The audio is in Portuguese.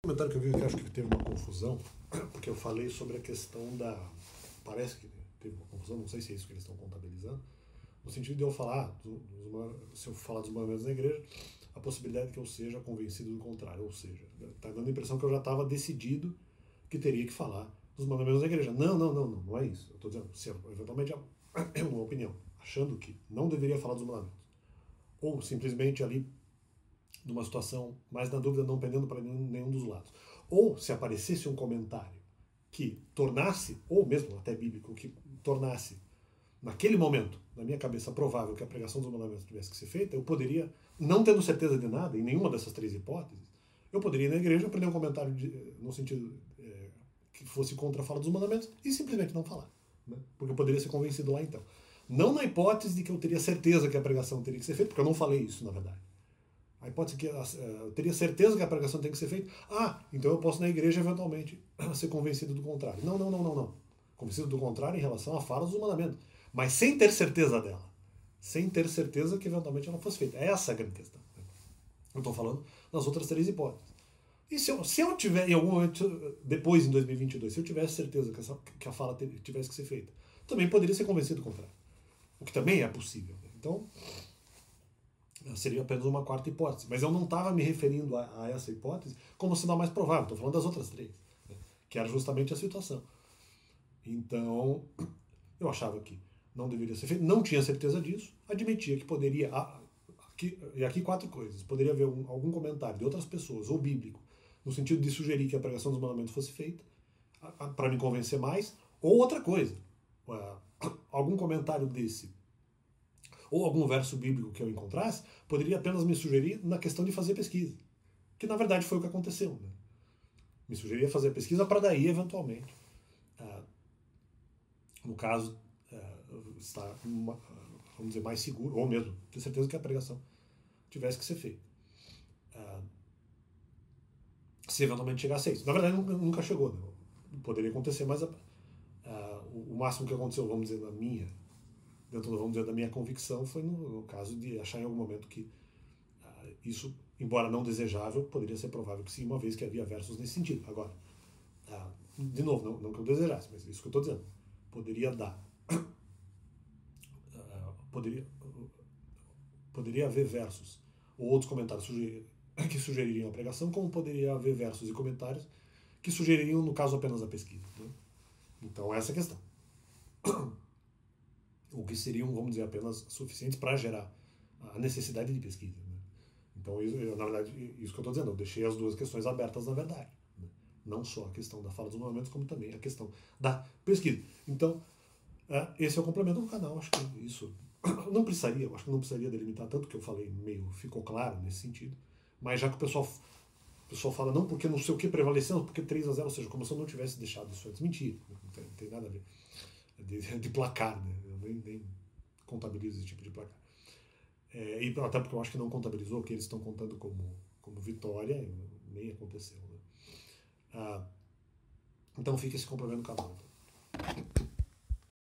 comentário que eu vi que acho que teve uma confusão, porque eu falei sobre a questão da... Parece que teve uma confusão, não sei se é isso que eles estão contabilizando, no sentido de eu falar, se eu falar dos mandamentos da igreja, a possibilidade que eu seja convencido do contrário, ou seja, está dando a impressão que eu já estava decidido que teria que falar dos mandamentos da igreja. Não é isso. Eu estou dizendo, se eventualmente é uma opinião, achando que não deveria falar dos mandamentos, ou simplesmente ali numa situação mais na dúvida, não pendendo para nenhum dos lados. Ou se aparecesse um comentário que tornasse, ou mesmo até bíblico, que tornasse, naquele momento, na minha cabeça, provável que a pregação dos mandamentos tivesse que ser feita, eu poderia, não tendo certeza de nada, em nenhuma dessas três hipóteses, eu poderia ir na igreja, aprender um comentário no sentido que fosse contra a fala dos mandamentos e simplesmente não falar. Né? Porque eu poderia ser convencido lá então. Não na hipótese de que eu teria certeza que a pregação teria que ser feita, porque eu não falei isso, na verdade. A hipótese que eu teria certeza que a pregação tem que ser feita. Então eu posso na igreja eventualmente ser convencido do contrário. Não. Convencido do contrário em relação à fala dos mandamentos. Mas sem ter certeza dela. Sem ter certeza que eventualmente ela fosse feita. Essa é a grande questão. Eu estou falando das outras três hipóteses. E se eu tiver, em algum momento, depois em 2022, se eu tivesse certeza que a fala tivesse que ser feita, também poderia ser convencido do contrário. O que também é possível. Então, seria apenas uma quarta hipótese. Mas eu não estava me referindo a essa hipótese como sendo a mais provável. Estou falando das outras três, né? Que era justamente a situação. Então, eu achava que não deveria ser feito. Não tinha certeza disso. Admitia que poderia... E aqui quatro coisas. Poderia haver algum comentário de outras pessoas, ou bíblico, no sentido de sugerir que a pregação dos mandamentos fosse feita, para me convencer mais, ou outra coisa. Algum comentário desse ou algum verso bíblico que eu encontrasse, poderia apenas me sugerir na questão de fazer pesquisa. Que na verdade foi o que aconteceu. Né? Me sugeria fazer pesquisa para daí, eventualmente, no caso, estar, vamos dizer, mais seguro, ou mesmo ter certeza que a pregação tivesse que ser feita. Se eventualmente chegasse a isso. Na verdade, nunca chegou. Né? Poderia acontecer, mas o máximo que aconteceu, vamos dizer, vamos dizer, da minha convicção, foi no caso de achar em algum momento que isso, embora não desejável, poderia ser provável que sim, uma vez que havia versos nesse sentido. Agora, de novo, não que eu desejasse, mas isso que eu estou dizendo. Poderia dar. Poderia haver versos ou outros comentários que sugeririam a pregação, como poderia haver versos e comentários que sugeririam, no caso, apenas a pesquisa. Né? Então, essa é a questão. Ou que seriam, vamos dizer, apenas suficientes para gerar a necessidade de pesquisa. Né? Então, na verdade, isso que eu estou dizendo, eu deixei as duas questões abertas, na verdade. Né? Não só a questão da fala dos mandamentos, como também a questão da pesquisa. Então, esse é o complemento do canal. Acho que isso não precisaria, eu acho que não precisaria delimitar tanto, que eu falei meio ficou claro nesse sentido. Mas já que o pessoal fala, não, porque não sei o que prevaleceu, porque 3-0, ou seja, como se eu não tivesse deixado isso antes. Mentira, não tem nada a ver. De placar, né? Eu nem contabilizo esse tipo de placar. E até porque eu acho que não contabilizou, que eles estão contando como vitória, nem aconteceu. Né? Então fica esse complemento do canal.